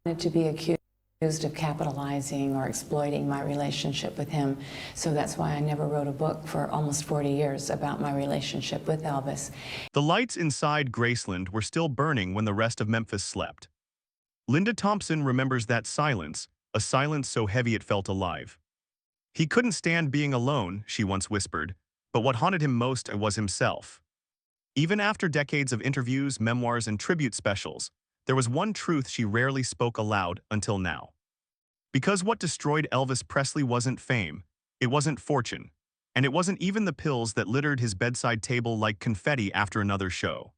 to be accused of capitalizing or exploiting my relationship with him. So that's why I never wrote a book for almost 40 years about my relationship with Elvis. The lights inside Graceland were still burning when the rest of Memphis slept. Linda Thompson remembers that silence, a silence so heavy it felt alive. He couldn't stand being alone, she once whispered, but what haunted him most was himself. Even after decades of interviews, memoirs, and tribute specials, there was one truth she rarely spoke aloud until now. Because what destroyed Elvis Presley wasn't fame, it wasn't fortune, and it wasn't even the pills that littered his bedside table like confetti after another show.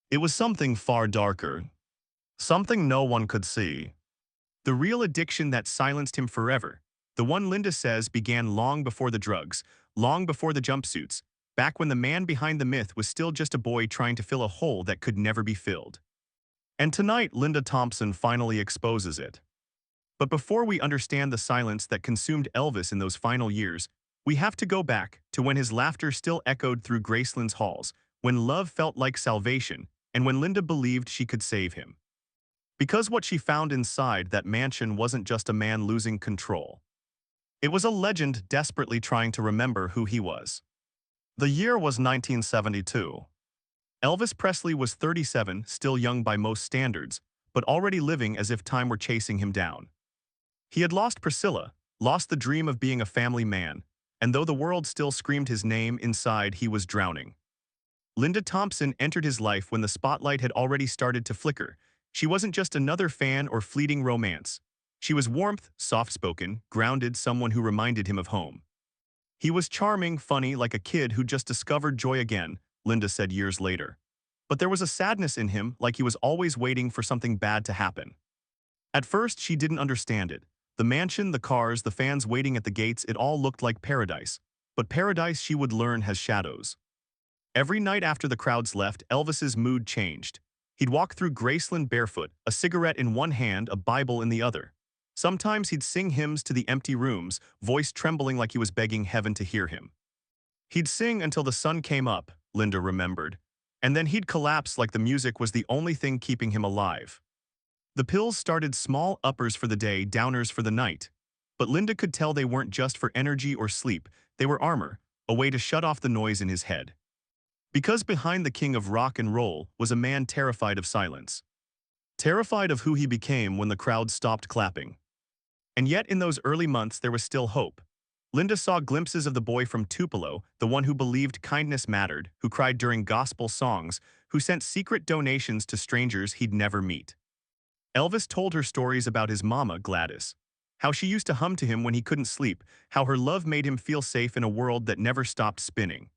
It was something far darker, something no one could see. The real addiction that silenced him forever, the one Linda says began long before the drugs, long before the jumpsuits, back when the man behind the myth was still just a boy trying to fill a hole that could never be filled. And tonight, Linda Thompson finally exposes it. But before we understand the silence that consumed Elvis in those final years, we have to go back to when his laughter still echoed through Graceland's halls, when love felt like salvation, and when Linda believed she could save him. Because what she found inside that mansion wasn't just a man losing control. It was a legend desperately trying to remember who he was. The year was 1972. Elvis Presley was 37, still young by most standards, but already living as if time were chasing him down. He had lost Priscilla, lost the dream of being a family man, and though the world still screamed his name, inside he was drowning. Linda Thompson entered his life when the spotlight had already started to flicker. She wasn't just another fan or fleeting romance. She was warmth, soft-spoken, grounded, someone who reminded him of home. He was charming, funny, like a kid who just discovered joy again, Linda said years later. But there was a sadness in him, like he was always waiting for something bad to happen. At first, she didn't understand it. The mansion, the cars, the fans waiting at the gates, it all looked like paradise. But paradise, she would learn, has shadows. Every night after the crowds left, Elvis's mood changed. He'd walk through Graceland barefoot, a cigarette in one hand, a Bible in the other. Sometimes he'd sing hymns to the empty rooms, voice trembling like he was begging heaven to hear him. He'd sing until the sun came up, Linda remembered, and then he'd collapse like the music was the only thing keeping him alive. The pills started small, uppers for the day, downers for the night. But Linda could tell they weren't just for energy or sleep, they were armor, a way to shut off the noise in his head. Because behind the king of rock and roll was a man terrified of silence. Terrified of who he became when the crowd stopped clapping. And yet in those early months there was still hope. Linda saw glimpses of the boy from Tupelo, the one who believed kindness mattered, who cried during gospel songs, who sent secret donations to strangers he'd never meet. Elvis told her stories about his mama, Gladys. How she used to hum to him when he couldn't sleep, how her love made him feel safe in a world that never stopped spinning.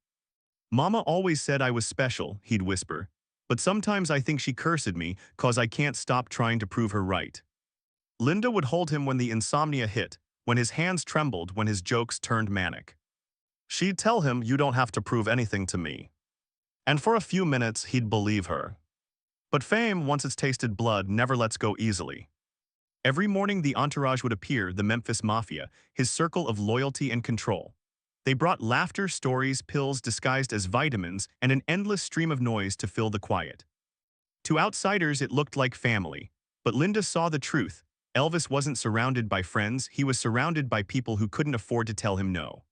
Mama always said I was special, he'd whisper, but sometimes I think she cursed me 'cause I can't stop trying to prove her right. Linda would hold him when the insomnia hit, when his hands trembled, when his jokes turned manic. She'd tell him, "You don't have to prove anything to me." And for a few minutes, he'd believe her. But fame, once it's tasted blood, never lets go easily. Every morning the entourage would appear, the Memphis Mafia, his circle of loyalty and control. They brought laughter, stories, pills disguised as vitamins, and an endless stream of noise to fill the quiet. To outsiders it looked like family, but Linda saw the truth. Elvis wasn't surrounded by friends, he was surrounded by people who couldn't afford to tell him no.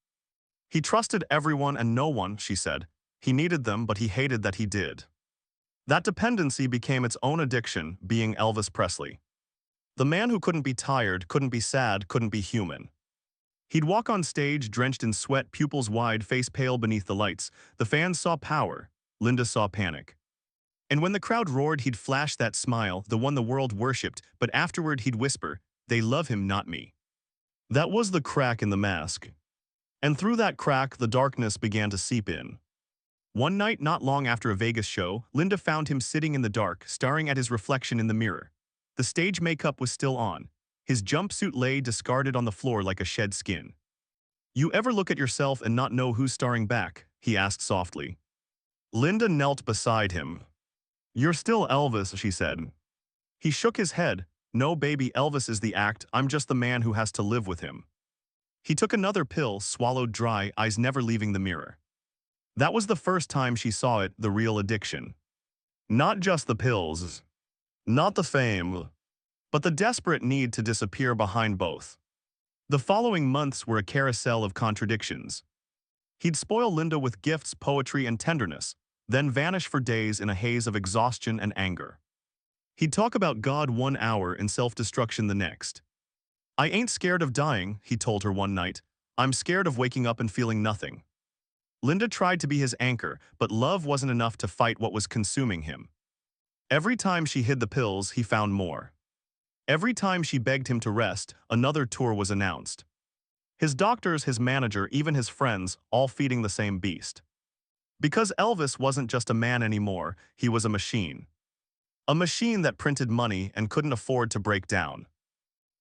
He trusted everyone and no one, she said. He needed them, but he hated that he did. That dependency became its own addiction, being Elvis Presley. The man who couldn't be tired, couldn't be sad, couldn't be human. He'd walk on stage drenched in sweat, pupils wide, face pale beneath the lights. The fans saw power, Linda saw panic. And when the crowd roared, he'd flash that smile, the one the world worshipped, but afterward he'd whisper, "They love him, not me." That was the crack in the mask. And through that crack, the darkness began to seep in. One night, not long after a Vegas show, Linda found him sitting in the dark, staring at his reflection in the mirror. The stage makeup was still on. His jumpsuit lay discarded on the floor like a shed skin. "You ever look at yourself and not know who's staring back?" he asked softly. Linda knelt beside him. "You're still Elvis," she said. He shook his head. "No, baby, Elvis is the act. I'm just the man who has to live with him." He took another pill, swallowed dry, eyes never leaving the mirror. That was the first time she saw it, the real addiction. Not just the pills, not the fame, but the desperate need to disappear behind both. The following months were a carousel of contradictions. He'd spoil Linda with gifts, poetry, and tenderness, then vanish for days in a haze of exhaustion and anger. He'd talk about God 1 hour and self-destruction the next. "I ain't scared of dying," he told her one night. "I'm scared of waking up and feeling nothing." Linda tried to be his anchor, but love wasn't enough to fight what was consuming him. Every time she hid the pills, he found more. Every time she begged him to rest, another tour was announced. His doctors, his manager, even his friends, all feeding the same beast. Because Elvis wasn't just a man anymore, he was a machine. A machine that printed money and couldn't afford to break down.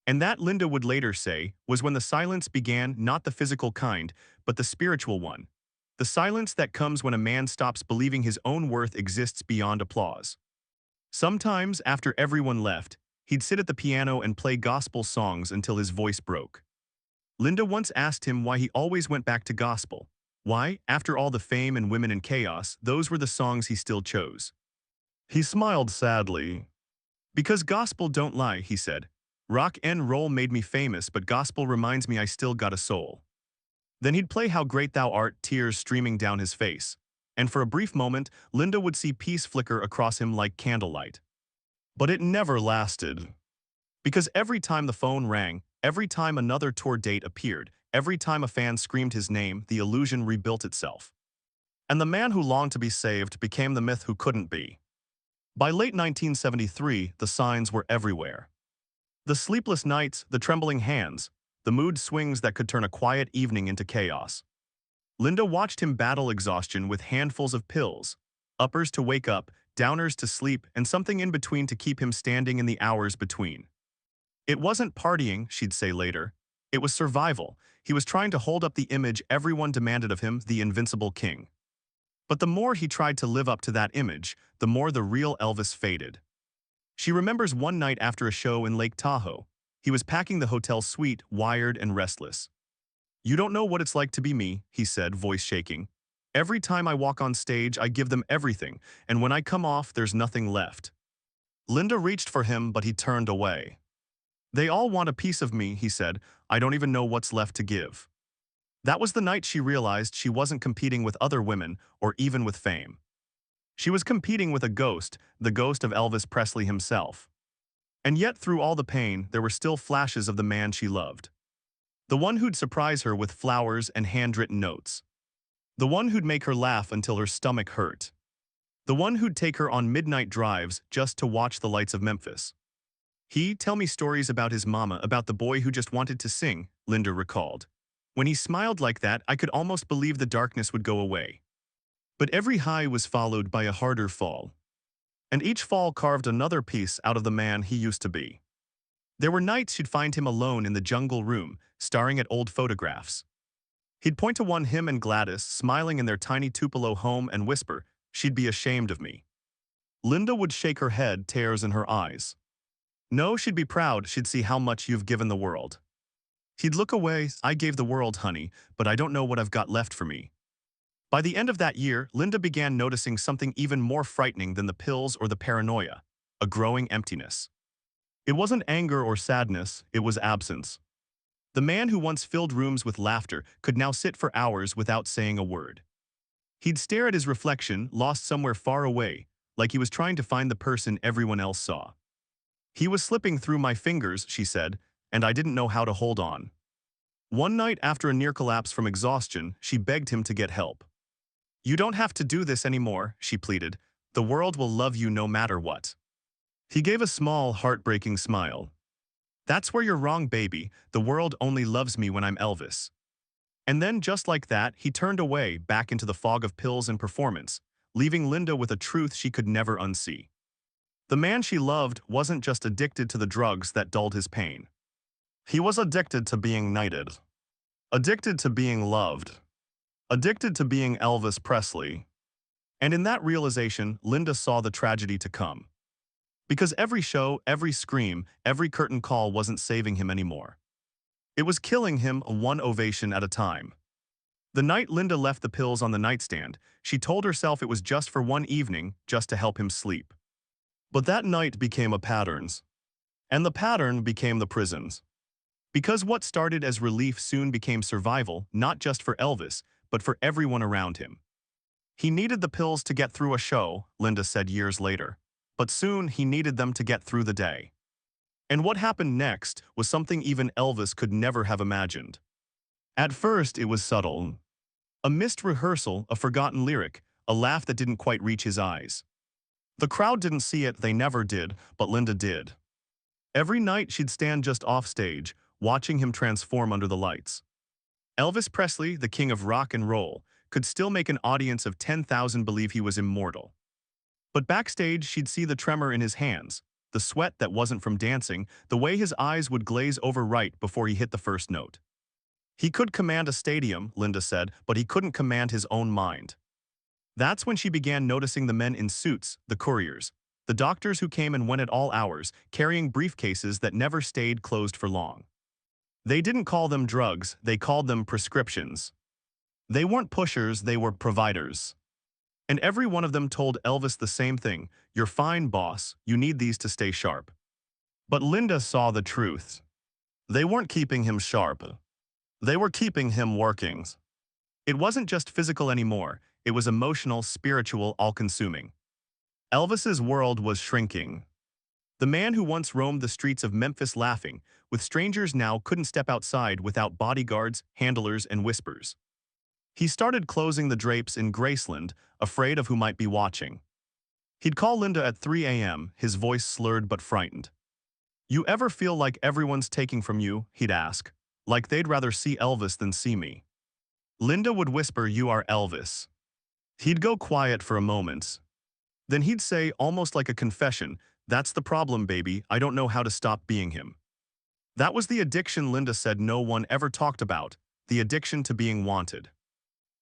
And that, Linda would later say, was when the silence began, not the physical kind, but the spiritual one. The silence that comes when a man stops believing his own worth exists beyond applause. Sometimes, after everyone left, he'd sit at the piano and play gospel songs until his voice broke. Linda once asked him why he always went back to gospel. Why, after all the fame and women and chaos, those were the songs he still chose. He smiled sadly. "Because gospel don't lie," he said. "Rock and roll made me famous, but gospel reminds me I still got a soul." Then he'd play How Great Thou Art, tears streaming down his face. And for a brief moment, Linda would see peace flicker across him like candlelight. But it never lasted. Because every time the phone rang, every time another tour date appeared, every time a fan screamed his name, the illusion rebuilt itself. And the man who longed to be saved became the myth who couldn't be. By late 1973, the signs were everywhere. The sleepless nights, the trembling hands, the mood swings that could turn a quiet evening into chaos. Linda watched him battle exhaustion with handfuls of pills, uppers to wake up, downers to sleep, and something in between to keep him standing in the hours between. It wasn't partying, she'd say later. It was survival. He was trying to hold up the image everyone demanded of him, the invincible king. But the more he tried to live up to that image, the more the real Elvis faded. She remembers one night after a show in Lake Tahoe. He was packing the hotel suite, wired and restless. "You don't know what it's like to be me," he said, voice shaking. "Every time I walk on stage, I give them everything, and when I come off, there's nothing left." Linda reached for him, but he turned away. "They all want a piece of me," he said. "I don't even know what's left to give." That was the night she realized she wasn't competing with other women or even with fame. She was competing with a ghost, the ghost of Elvis Presley himself. And yet, through all the pain, there were still flashes of the man she loved. The one who'd surprise her with flowers and handwritten notes. The one who'd make her laugh until her stomach hurt. The one who'd take her on midnight drives just to watch the lights of Memphis. He'd tell me stories about his mama, about the boy who just wanted to sing, Linda recalled. When he smiled like that, I could almost believe the darkness would go away. But every high was followed by a harder fall. And each fall carved another piece out of the man he used to be. There were nights she'd find him alone in the jungle room, staring at old photographs. He'd point to one, him and Gladys, smiling in their tiny Tupelo home, and whisper, "She'd be ashamed of me." Linda would shake her head, tears in her eyes. "No, she'd be proud. She'd see how much you've given the world." He'd look away. "I gave the world, honey, but I don't know what I've got left for me." By the end of that year, Linda began noticing something even more frightening than the pills or the paranoia, a growing emptiness. It wasn't anger or sadness, it was absence. The man who once filled rooms with laughter could now sit for hours without saying a word. He'd stare at his reflection, lost somewhere far away, like he was trying to find the person everyone else saw. "He was slipping through my fingers," she said, "and I didn't know how to hold on." One night after a near collapse from exhaustion, she begged him to get help. "You don't have to do this anymore," she pleaded. "The world will love you no matter what." He gave a small, heartbreaking smile. "That's where you're wrong, baby. The world only loves me when I'm Elvis." And then, just like that, he turned away, back into the fog of pills and performance, leaving Linda with a truth she could never unsee. The man she loved wasn't just addicted to the drugs that dulled his pain. He was addicted to being knighted. Addicted to being loved. Addicted to being Elvis Presley. And in that realization, Linda saw the tragedy to come. Because every show, every scream, every curtain call wasn't saving him anymore. It was killing him, one ovation at a time. The night Linda left the pills on the nightstand, she told herself it was just for one evening, just to help him sleep. But that night became a pattern. And the pattern became the prisons. Because what started as relief soon became survival, not just for Elvis, but for everyone around him. He needed the pills to get through a show, Linda said years later. But soon he needed them to get through the day. And what happened next was something even Elvis could never have imagined. At first, it was subtle. A missed rehearsal, a forgotten lyric, a laugh that didn't quite reach his eyes. The crowd didn't see it, they never did, but Linda did. Every night she'd stand just off stage, watching him transform under the lights. Elvis Presley, the king of rock and roll, could still make an audience of 10,000 believe he was immortal. But backstage, she'd see the tremor in his hands, the sweat that wasn't from dancing, the way his eyes would glaze over right before he hit the first note. He could command a stadium, Linda said, but he couldn't command his own mind. That's when she began noticing the men in suits, the couriers, the doctors who came and went at all hours, carrying briefcases that never stayed closed for long. They didn't call them drugs, they called them prescriptions. They weren't pushers, they were providers. And every one of them told Elvis the same thing: "You're fine, boss, you need these to stay sharp." But Linda saw the truth. They weren't keeping him sharp. They were keeping him working. It wasn't just physical anymore, it was emotional, spiritual, all-consuming. Elvis's world was shrinking. The man who once roamed the streets of Memphis laughing with strangers now couldn't step outside without bodyguards, handlers, and whispers. He started closing the drapes in Graceland, afraid of who might be watching. He'd call Linda at 3 a.m., his voice slurred but frightened. "You ever feel like everyone's taking from you?" he'd ask. "Like they'd rather see Elvis than see me?" Linda would whisper, "You are Elvis." He'd go quiet for a moment. Then he'd say, almost like a confession, "That's the problem, baby, I don't know how to stop being him." That was the addiction Linda said no one ever talked about, the addiction to being wanted.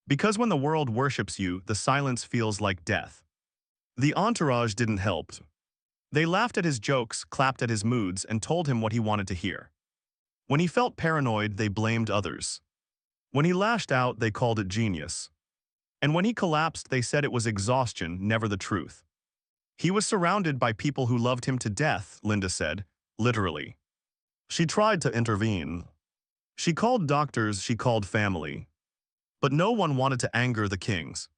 Because when the world worships you, the silence feels like death. The entourage didn't help. They laughed at his jokes, clapped at his moods, and told him what he wanted to hear. When he felt paranoid, they blamed others. When he lashed out, they called it genius. And when he collapsed, they said it was exhaustion, never the truth. He was surrounded by people who loved him to death, Linda said, literally. She tried to intervene. She called doctors, she called family. But no one wanted to anger the kings.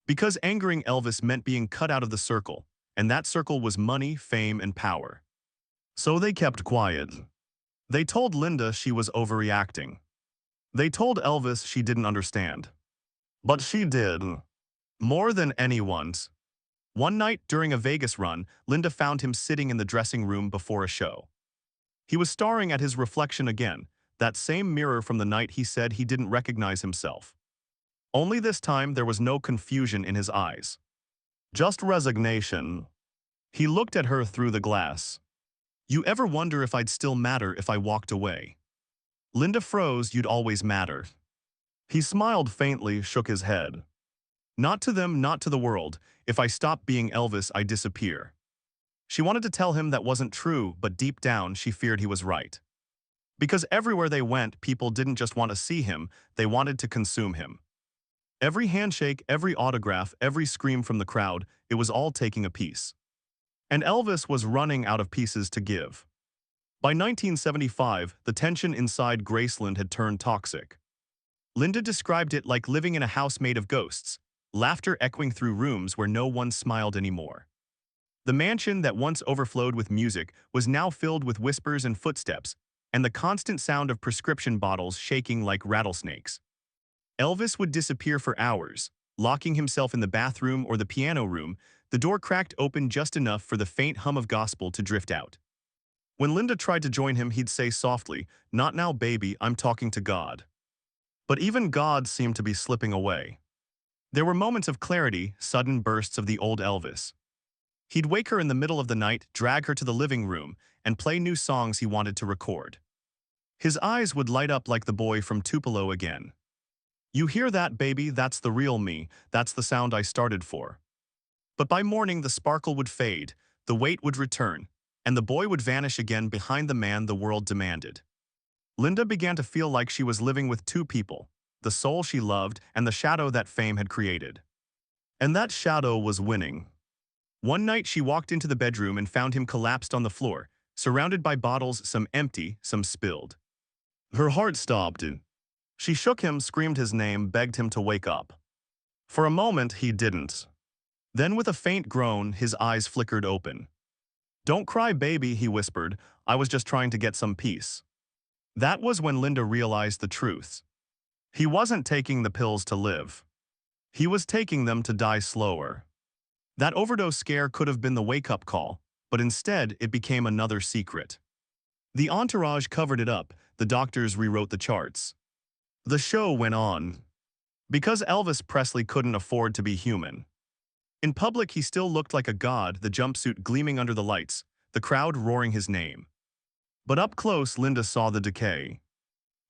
Because angering Elvis meant being cut out of the circle, and that circle was money, fame, and power. So they kept quiet. They told Linda she was overreacting. They told Elvis she didn't understand. But she did. More than anyone's. One night during a Vegas run, Linda found him sitting in the dressing room before a show. He was staring at his reflection again, that same mirror from the night he said he didn't recognize himself. Only this time there was no confusion in his eyes. Just resignation. He looked at her through the glass. "You ever wonder if I'd still matter if I walked away?" Linda froze. "You'd always matter." He smiled faintly, shook his head. "Not to them, not to the world. If I stop being Elvis, I disappear." She wanted to tell him that wasn't true, but deep down she feared he was right. Because everywhere they went, people didn't just want to see him, they wanted to consume him. Every handshake, every autograph, every scream from the crowd, it was all taking a piece. And Elvis was running out of pieces to give. By 1975, the tension inside Graceland had turned toxic. Linda described it like living in a house made of ghosts, laughter echoing through rooms where no one smiled anymore. The mansion that once overflowed with music was now filled with whispers and footsteps, and the constant sound of prescription bottles shaking like rattlesnakes. Elvis would disappear for hours, locking himself in the bathroom or the piano room, the door cracked open just enough for the faint hum of gospel to drift out. When Linda tried to join him, he'd say softly, "Not now, baby, I'm talking to God." But even God seemed to be slipping away. There were moments of clarity, sudden bursts of the old Elvis. He'd wake her in the middle of the night, drag her to the living room, and play new songs he wanted to record. His eyes would light up like the boy from Tupelo again. "You hear that, baby? That's the real me. That's the sound I started for." But by morning, the sparkle would fade, the weight would return, and the boy would vanish again behind the man the world demanded. Linda began to feel like she was living with two people, the soul she loved and the shadow that fame had created. And that shadow was winning. One night she walked into the bedroom and found him collapsed on the floor, surrounded by bottles, some empty, some spilled. Her heart stopped. She shook him, screamed his name, begged him to wake up. For a moment, he didn't. Then with a faint groan, his eyes flickered open. "Don't cry, baby," he whispered. "I was just trying to get some peace." That was when Linda realized the truth. He wasn't taking the pills to live. He was taking them to die slower. That overdose scare could have been the wake-up call, but instead it became another secret. The entourage covered it up, the doctors rewrote the charts. The show went on. Because Elvis Presley couldn't afford to be human. In public, he still looked like a god, the jumpsuit gleaming under the lights, the crowd roaring his name. But up close, Linda saw the decay.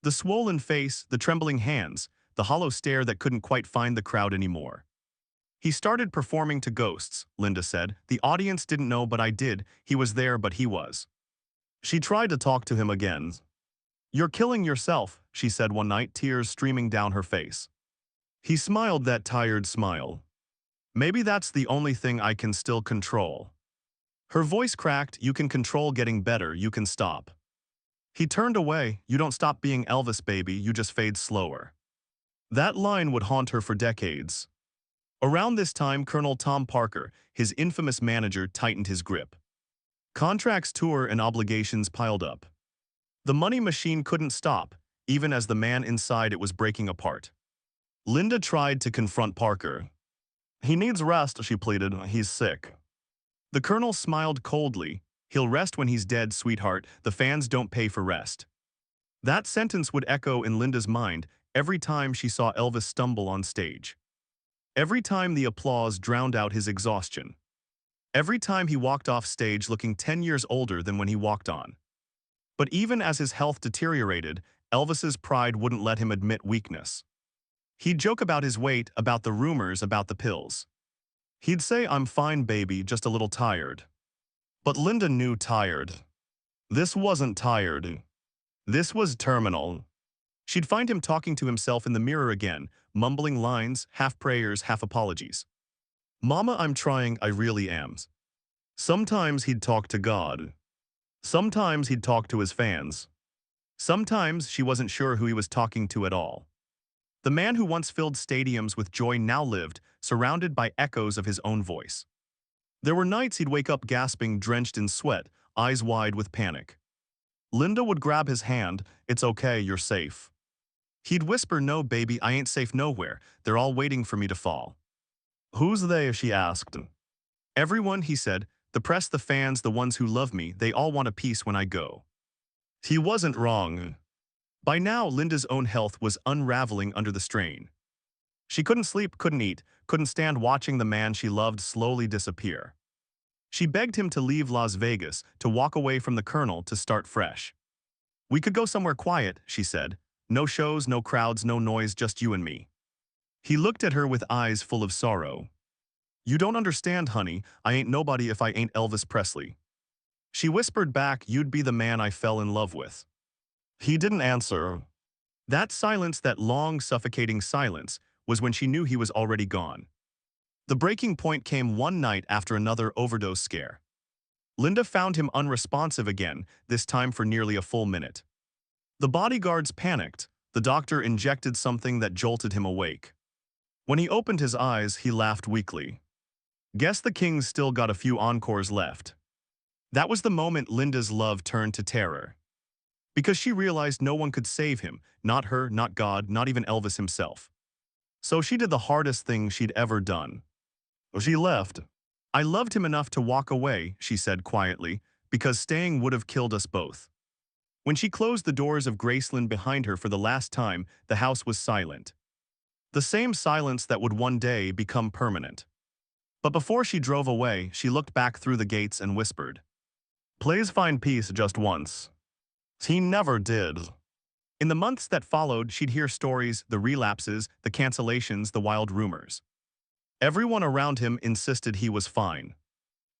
The swollen face, the trembling hands, the hollow stare that couldn't quite find the crowd anymore. "He started performing to ghosts," Linda said. "The audience didn't know, but I did. He was there, but he was." She tried to talk to him again. "You're killing yourself," she said one night, tears streaming down her face. He smiled that tired smile. "Maybe that's the only thing I can still control." Her voice cracked. "You can control getting better, you can stop." He turned away. "You don't stop being Elvis, baby, you just fade slower." That line would haunt her for decades. Around this time, Colonel Tom Parker, his infamous manager, tightened his grip. Contracts tore and obligations piled up. The money machine couldn't stop, even as the man inside it was breaking apart. Linda tried to confront Parker. "He needs rest," she pleaded. "He's sick." The colonel smiled coldly. "He'll rest when he's dead, sweetheart. The fans don't pay for rest." That sentence would echo in Linda's mind every time she saw Elvis stumble on stage. Every time the applause drowned out his exhaustion. Every time he walked off stage looking 10 years older than when he walked on. But even as his health deteriorated, Elvis's pride wouldn't let him admit weakness. He'd joke about his weight, about the rumors, about the pills. He'd say, "I'm fine, baby, just a little tired." But Linda knew tired. This wasn't tired. This was terminal. She'd find him talking to himself in the mirror again, mumbling lines, half prayers, half apologies. "Mama, I'm trying, I really am." Sometimes he'd talk to God. Sometimes he'd talk to his fans. Sometimes she wasn't sure who he was talking to at all. The man who once filled stadiums with joy now lived, surrounded by echoes of his own voice. There were nights he'd wake up gasping, drenched in sweat, eyes wide with panic. Linda would grab his hand. "It's okay, you're safe." He'd whisper, "No, baby, I ain't safe nowhere. They're all waiting for me to fall." "Who's they?" she asked. "Everyone," he said. "The press, the fans, the ones who love me, they all want a piece when I go." He wasn't wrong. By now, Linda's own health was unraveling under the strain. She couldn't sleep, couldn't eat, couldn't stand watching the man she loved slowly disappear. She begged him to leave Las Vegas, to walk away from the colonel, to start fresh. "We could go somewhere quiet," she said. "No shows, no crowds, no noise, just you and me." He looked at her with eyes full of sorrow. "You don't understand, honey. I ain't nobody if I ain't Elvis Presley." She whispered back, "You'd be the man I fell in love with." He didn't answer. That silence, that long, suffocating silence, was when she knew he was already gone. The breaking point came one night after another overdose scare. Linda found him unresponsive again, this time for nearly a full minute. The bodyguards panicked. The doctor injected something that jolted him awake. When he opened his eyes, he laughed weakly. "Guess the king's still got a few encores left." That was the moment Linda's love turned to terror. Because she realized no one could save him, not her, not God, not even Elvis himself. So she did the hardest thing she'd ever done. She left. "I loved him enough to walk away," she said quietly, "because staying would have killed us both." When she closed the doors of Graceland behind her for the last time, the house was silent. The same silence that would one day become permanent. But before she drove away, she looked back through the gates and whispered, "Please find peace just once." He never did. In the months that followed, she'd hear stories, the relapses, the cancellations, the wild rumors. Everyone around him insisted he was fine.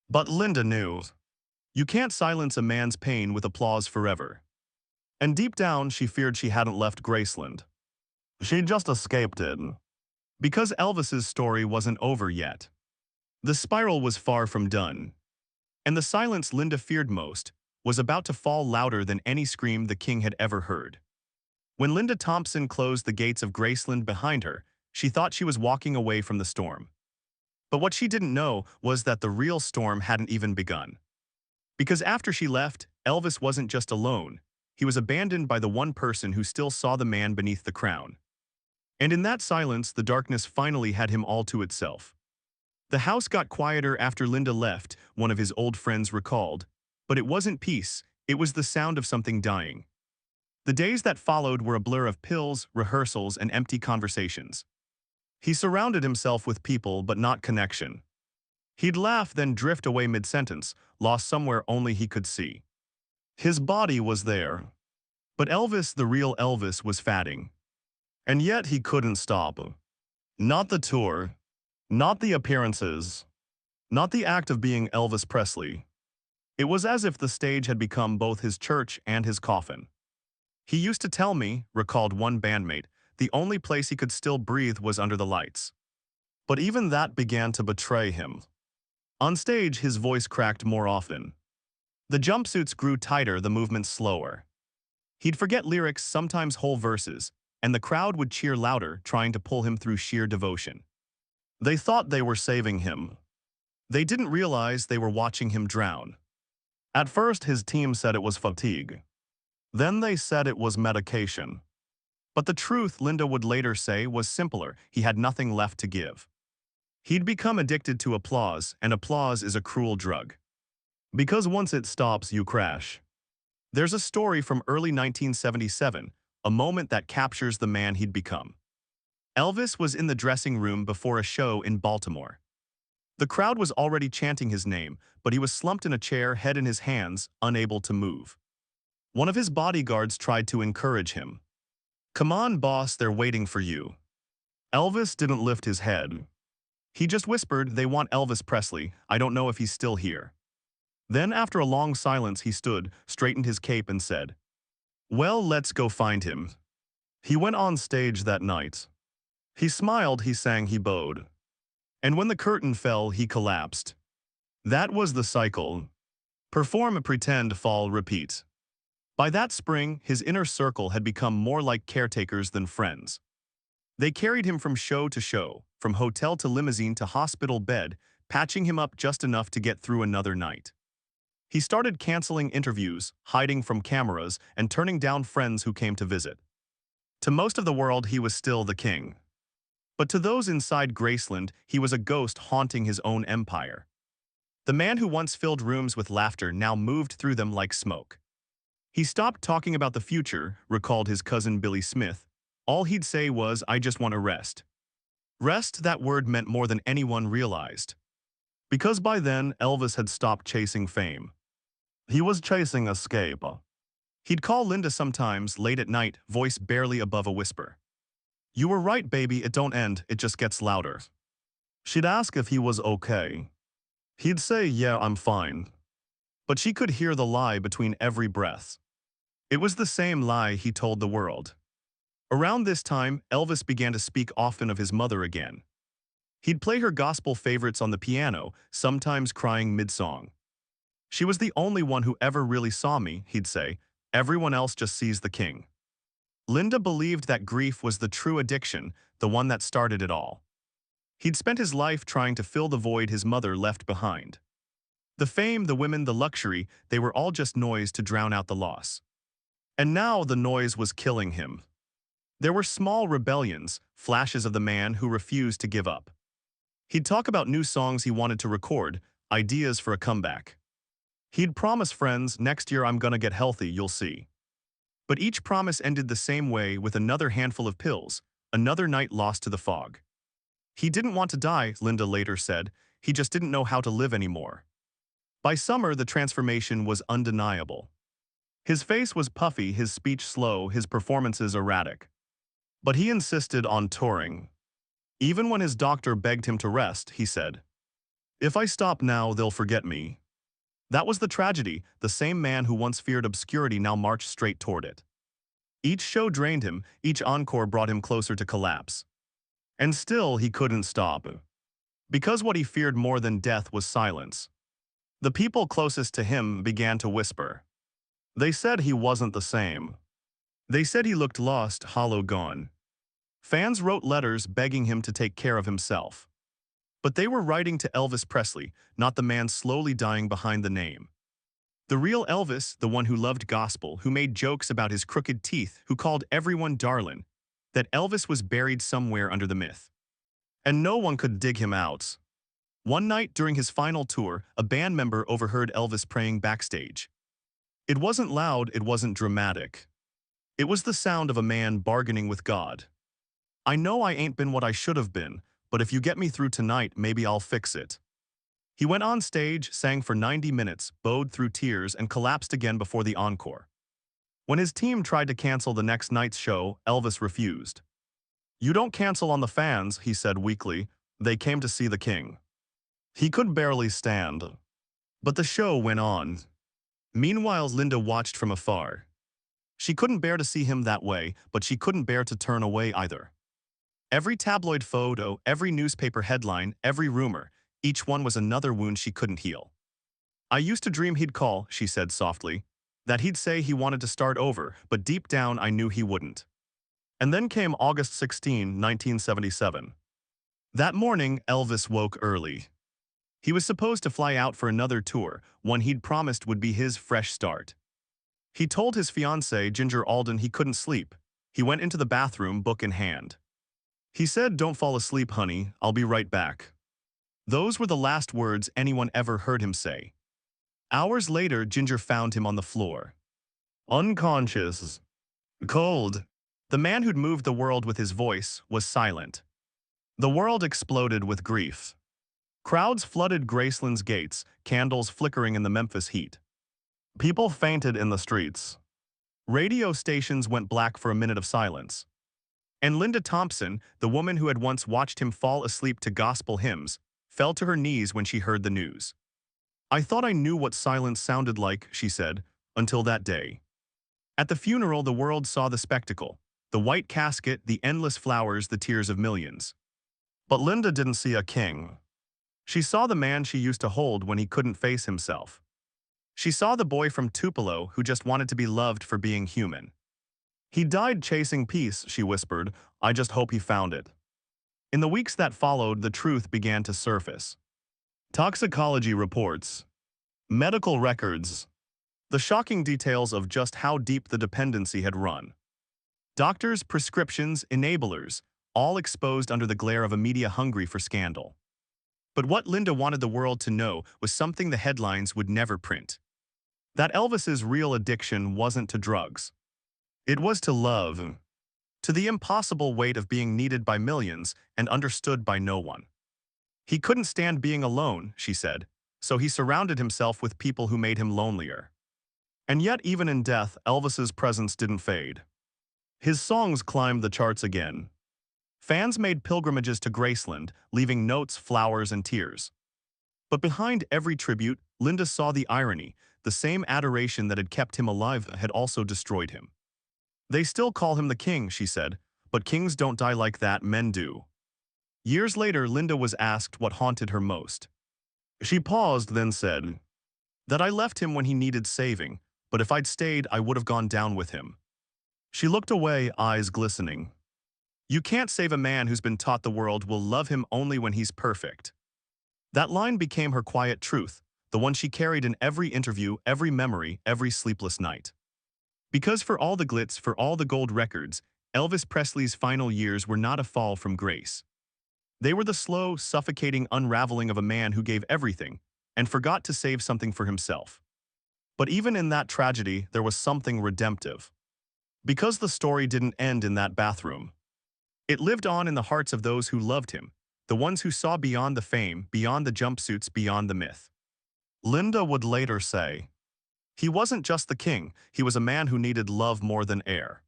But Linda knew. You can't silence a man's pain with applause forever. And deep down, she feared she hadn't left Graceland. She'd just escaped it. Because Elvis's story wasn't over yet. The spiral was far from done. And the silence Linda feared most was about to fall louder than any scream the king had ever heard. When Linda Thompson closed the gates of Graceland behind her, she thought she was walking away from the storm. But what she didn't know was that the real storm hadn't even begun. Because after she left, Elvis wasn't just alone. He was abandoned by the one person who still saw the man beneath the crown. And in that silence, the darkness finally had him all to itself. The house got quieter after Linda left, one of his old friends recalled. But it wasn't peace, it was the sound of something dying. The days that followed were a blur of pills, rehearsals, and empty conversations. He surrounded himself with people but not connection. He'd laugh then drift away mid-sentence, lost somewhere only he could see. His body was there. But Elvis, the real Elvis, was fading. And yet he couldn't stop. Not the tour. Not the appearances. Not the act of being Elvis Presley. It was as if the stage had become both his church and his coffin. He used to tell me, recalled one bandmate, the only place he could still breathe was under the lights. But even that began to betray him. On stage, his voice cracked more often. The jumpsuits grew tighter, the movements slower. He'd forget lyrics, sometimes whole verses, and the crowd would cheer louder, trying to pull him through sheer devotion. They thought they were saving him. They didn't realize they were watching him drown. At first, his team said it was fatigue. Then they said it was medication. But the truth, Linda would later say, was simpler. He had nothing left to give. He'd become addicted to applause, and applause is a cruel drug. Because once it stops, you crash. There's a story from early 1977, a moment that captures the man he'd become. Elvis was in the dressing room before a show in Baltimore. The crowd was already chanting his name, but he was slumped in a chair, head in his hands, unable to move. One of his bodyguards tried to encourage him. "Come on, boss, they're waiting for you." Elvis didn't lift his head. He just whispered, "They want Elvis Presley. I don't know if he's still here." Then, after a long silence, he stood, straightened his cape, and said, "Well, let's go find him." He went on stage that night. He smiled, he sang, he bowed. And when the curtain fell, he collapsed. That was the cycle. Perform, pretend, fall, repeat. By that spring, his inner circle had become more like caretakers than friends. They carried him from show to show, from hotel to limousine to hospital bed, patching him up just enough to get through another night. He started canceling interviews, hiding from cameras, and turning down friends who came to visit. To most of the world, he was still the king. But to those inside Graceland, he was a ghost haunting his own empire. The man who once filled rooms with laughter now moved through them like smoke. He stopped talking about the future, recalled his cousin Billy Smith. All he'd say was, "I just want to rest." Rest, that word meant more than anyone realized. Because by then, Elvis had stopped chasing fame. He was chasing escape. He'd call Linda sometimes, late at night, voice barely above a whisper. "You were right, baby, it don't end, it just gets louder." She'd ask if he was okay. He'd say, "Yeah, I'm fine." But she could hear the lie between every breath. It was the same lie he told the world. Around this time, Elvis began to speak often of his mother again. He'd play her gospel favorites on the piano, sometimes crying mid-song. "She was the only one who ever really saw me," he'd say. "Everyone else just sees the king." Linda believed that grief was the true addiction, the one that started it all. He'd spent his life trying to fill the void his mother left behind. The fame, the women, the luxury, they were all just noise to drown out the loss. And now the noise was killing him. There were small rebellions, flashes of the man who refused to give up. He'd talk about new songs he wanted to record, ideas for a comeback. He'd promise friends, "Next year I'm gonna get healthy, you'll see." But each promise ended the same way, with another handful of pills, another night lost to the fog. He didn't want to die, Linda later said. He just didn't know how to live anymore. By summer, the transformation was undeniable. His face was puffy, his speech slow, his performances erratic. But he insisted on touring. Even when his doctor begged him to rest, he said, "If I stop now, they'll forget me." That was the tragedy. The same man who once feared obscurity now marched straight toward it. Each show drained him, each encore brought him closer to collapse. And still he couldn't stop. Because what he feared more than death was silence. The people closest to him began to whisper. They said he wasn't the same. They said he looked lost, hollow, gone. Fans wrote letters begging him to take care of himself. But they were writing to Elvis Presley, not the man slowly dying behind the name. The real Elvis, the one who loved gospel, who made jokes about his crooked teeth, who called everyone darlin', that Elvis was buried somewhere under the myth. And no one could dig him out. One night during his final tour, a band member overheard Elvis praying backstage. It wasn't loud, it wasn't dramatic. It was the sound of a man bargaining with God. I know I ain't been what I should have been, but if you get me through tonight, maybe I'll fix it. He went on stage, sang for 90 minutes, bowed through tears, and collapsed again before the encore. When his team tried to cancel the next night's show, Elvis refused. "You don't cancel on the fans," he said weakly. "They came to see the king." He could barely stand. But the show went on. Meanwhile, Linda watched from afar. She couldn't bear to see him that way, but she couldn't bear to turn away either. Every tabloid photo, every newspaper headline, every rumor, each one was another wound she couldn't heal. "I used to dream he'd call," she said softly, "that he'd say he wanted to start over, but deep down I knew he wouldn't." And then came August 16, 1977. That morning, Elvis woke early. He was supposed to fly out for another tour, one he'd promised would be his fresh start. He told his fiancée, Ginger Alden, he couldn't sleep. He went into the bathroom, book in hand. He said, "Don't fall asleep, honey, I'll be right back." Those were the last words anyone ever heard him say. Hours later, Ginger found him on the floor. Unconscious. Cold. The man who'd moved the world with his voice was silent. The world exploded with grief. Crowds flooded Graceland's gates, candles flickering in the Memphis heat. People fainted in the streets. Radio stations went black for a minute of silence. And Linda Thompson, the woman who had once watched him fall asleep to gospel hymns, fell to her knees when she heard the news. "I thought I knew what silence sounded like," she said, "until that day." At the funeral, the world saw the spectacle. The white casket, the endless flowers, the tears of millions. But Linda didn't see a king. She saw the man she used to hold when he couldn't face himself. She saw the boy from Tupelo who just wanted to be loved for being human. "He died chasing peace," she whispered. "I just hope he found it." In the weeks that followed, the truth began to surface. Toxicology reports, medical records, the shocking details of just how deep the dependency had run. Doctors, prescriptions, enablers, all exposed under the glare of a media hungry for scandal. But what Linda wanted the world to know was something the headlines would never print. That Elvis's real addiction wasn't to drugs. It was to love. To the impossible weight of being needed by millions and understood by no one. He couldn't stand being alone, she said, so he surrounded himself with people who made him lonelier. And yet, even in death, Elvis's presence didn't fade. His songs climbed the charts again. Fans made pilgrimages to Graceland, leaving notes, flowers, and tears. But behind every tribute, Linda saw the irony. The same adoration that had kept him alive had also destroyed him. "They still call him the king," she said, "but kings don't die like that, men do." Years later, Linda was asked what haunted her most. She paused, then said, "That I left him when he needed saving, but if I'd stayed, I would have gone down with him." She looked away, eyes glistening. You can't save a man who's been taught the world will love him only when he's perfect. That line became her quiet truth, the one she carried in every interview, every memory, every sleepless night. Because for all the glitz, for all the gold records, Elvis Presley's final years were not a fall from grace. They were the slow, suffocating unraveling of a man who gave everything and forgot to save something for himself. But even in that tragedy, there was something redemptive. Because the story didn't end in that bathroom. It lived on in the hearts of those who loved him, the ones who saw beyond the fame, beyond the jumpsuits, beyond the myth. Linda would later say, "He wasn't just the king, he was a man who needed love more than air."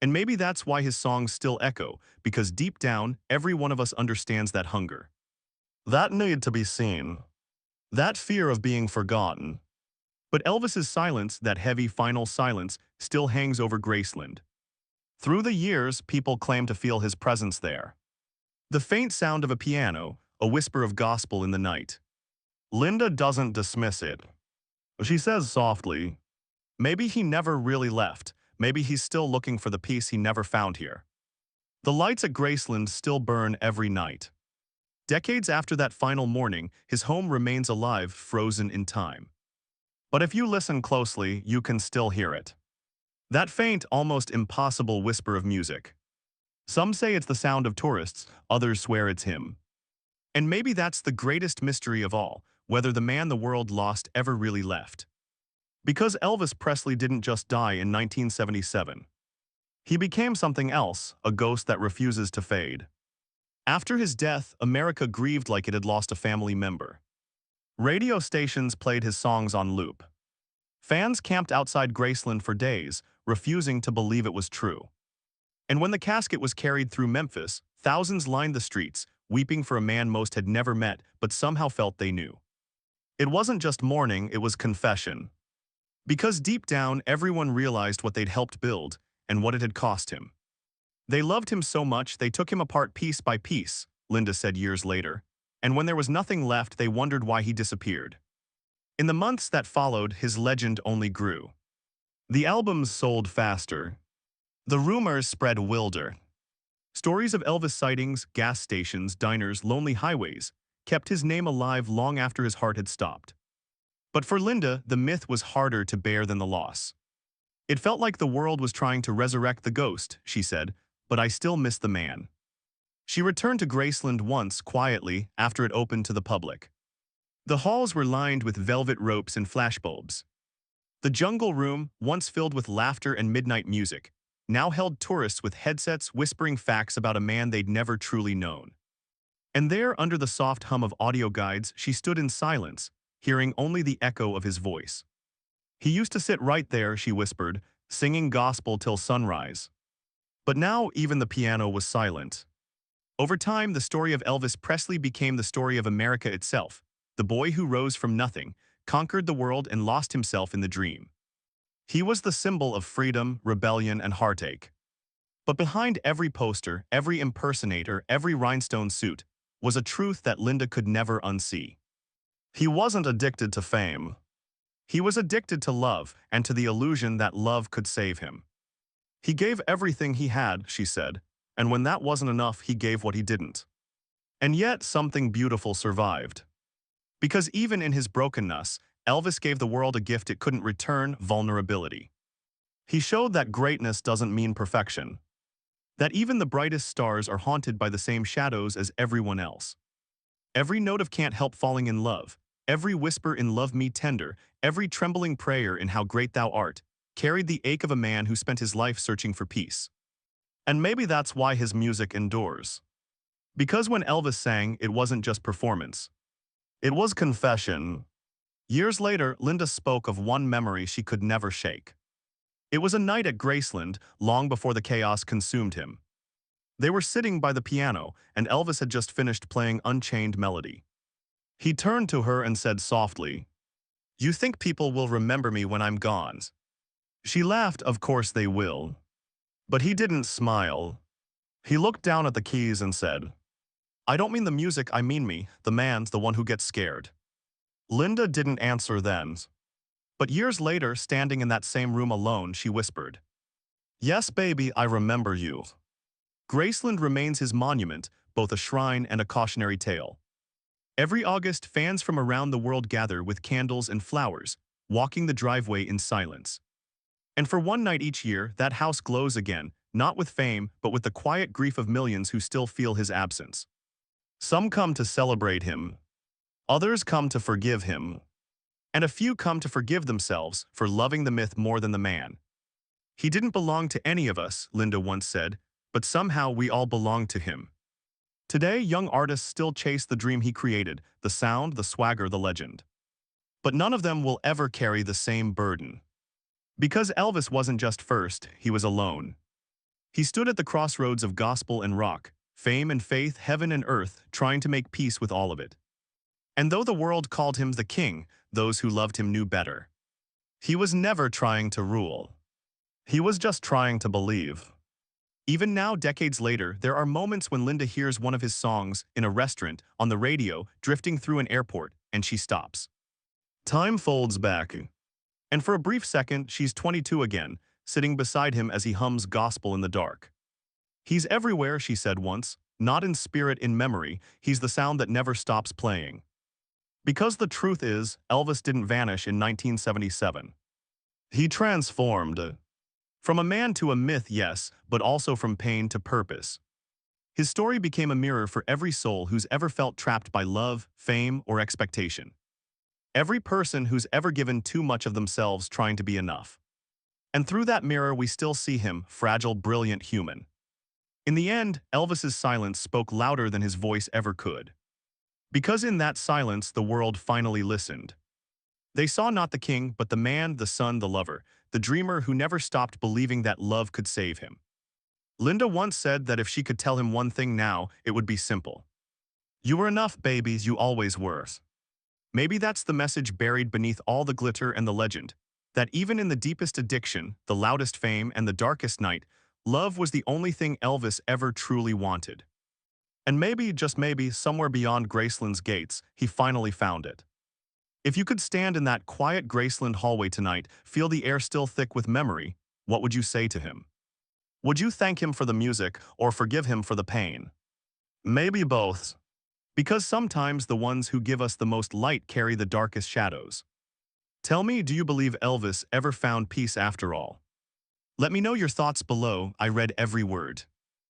And maybe that's why his songs still echo, because deep down, every one of us understands that hunger. That need to be seen. That fear of being forgotten. But Elvis's silence, that heavy final silence, still hangs over Graceland. Through the years, people claim to feel his presence there. The faint sound of a piano, a whisper of gospel in the night. Linda doesn't dismiss it. She says softly, Maybe he never really left. Maybe he's still looking for the peace he never found here. The lights at Graceland still burn every night. Decades after that final morning, his home remains alive, frozen in time. But if you listen closely, you can still hear it. That faint, almost impossible whisper of music. Some say it's the sound of tourists, others swear it's him. And maybe that's the greatest mystery of all, whether the man the world lost ever really left. Because Elvis Presley didn't just die in 1977. He became something else, a ghost that refuses to fade. After his death, America grieved like it had lost a family member. Radio stations played his songs on loop. Fans camped outside Graceland for days, refusing to believe it was true. And when the casket was carried through Memphis, thousands lined the streets, weeping for a man most had never met but somehow felt they knew. It wasn't just mourning, it was confession. Because deep down, everyone realized what they'd helped build and what it had cost him. They loved him so much they took him apart piece by piece, Linda said years later, and when there was nothing left, they wondered why he disappeared. In the months that followed, his legend only grew. The albums sold faster. The rumors spread wilder. Stories of Elvis sightings, gas stations, diners, lonely highways kept his name alive long after his heart had stopped. But for Linda, the myth was harder to bear than the loss. It felt like the world was trying to resurrect the ghost, she said, but I still miss the man. She returned to Graceland once, quietly, after it opened to the public. The halls were lined with velvet ropes and flashbulbs. The Jungle Room, once filled with laughter and midnight music, now held tourists with headsets whispering facts about a man they'd never truly known. And there, under the soft hum of audio guides, she stood in silence, hearing only the echo of his voice. He used to sit right there, she whispered, singing gospel till sunrise. But now even the piano was silent. Over time, the story of Elvis Presley became the story of America itself, the boy who rose from nothing, conquered the world and lost himself in the dream. He was the symbol of freedom, rebellion, and heartache. But behind every poster, every impersonator, every rhinestone suit, was a truth that Linda could never unsee. He wasn't addicted to fame. He was addicted to love and to the illusion that love could save him. He gave everything he had, she said, and when that wasn't enough, he gave what he didn't. And yet something beautiful survived. Because even in his brokenness, Elvis gave the world a gift it couldn't return: vulnerability. He showed that greatness doesn't mean perfection. That even the brightest stars are haunted by the same shadows as everyone else. Every note of Can't Help Falling in Love, every whisper in Love Me Tender, every trembling prayer in How Great Thou Art, carried the ache of a man who spent his life searching for peace. And maybe that's why his music endures. Because when Elvis sang, it wasn't just performance. It was confession. Years later, Linda spoke of one memory she could never shake. It was a night at Graceland, long before the chaos consumed him. They were sitting by the piano, and Elvis had just finished playing Unchained Melody. He turned to her and said softly, "You think people will remember me when I'm gone?" She laughed. "Of course they will." But he didn't smile. He looked down at the keys and said, "I don't mean the music, I mean me, the man's the one who gets scared." Linda didn't answer then. But years later, standing in that same room alone, she whispered, "Yes, baby, I remember you." Graceland remains his monument, both a shrine and a cautionary tale. Every August, fans from around the world gather with candles and flowers, walking the driveway in silence. And for one night each year, that house glows again, not with fame, but with the quiet grief of millions who still feel his absence. Some come to celebrate him. Others come to forgive him. And a few come to forgive themselves for loving the myth more than the man. He didn't belong to any of us, Linda once said, but somehow we all belong to him. Today, young artists still chase the dream he created, the sound, the swagger, the legend. But none of them will ever carry the same burden. Because Elvis wasn't just first, he was alone. He stood at the crossroads of gospel and rock, fame and faith, heaven and earth, trying to make peace with all of it. And though the world called him the king, those who loved him knew better. He was never trying to rule. He was just trying to believe. Even now, decades later, there are moments when Linda hears one of his songs in a restaurant, on the radio, drifting through an airport, and she stops. Time folds back. And for a brief second, she's 22 again, sitting beside him as he hums gospel in the dark. He's everywhere, she said once, not in spirit, in memory. He's the sound that never stops playing. Because the truth is, Elvis didn't vanish in 1977. He transformed. From a man to a myth, yes, but also from pain to purpose. His story became a mirror for every soul who's ever felt trapped by love, fame, or expectation. Every person who's ever given too much of themselves trying to be enough. And through that mirror, we still see him, fragile, brilliant human. In the end, Elvis's silence spoke louder than his voice ever could. Because in that silence, the world finally listened. They saw not the king, but the man, the son, the lover, the dreamer who never stopped believing that love could save him. Linda once said that if she could tell him one thing now, it would be simple. You were enough, babies, you always were. Maybe that's the message buried beneath all the glitter and the legend, that even in the deepest addiction, the loudest fame, and the darkest night, love was the only thing Elvis ever truly wanted. And maybe, just maybe, somewhere beyond Graceland's gates, he finally found it. If you could stand in that quiet Graceland hallway tonight, feel the air still thick with memory, what would you say to him? Would you thank him for the music or forgive him for the pain? Maybe both. Because sometimes the ones who give us the most light carry the darkest shadows. Tell me, do you believe Elvis ever found peace after all? Let me know your thoughts below. I read every word.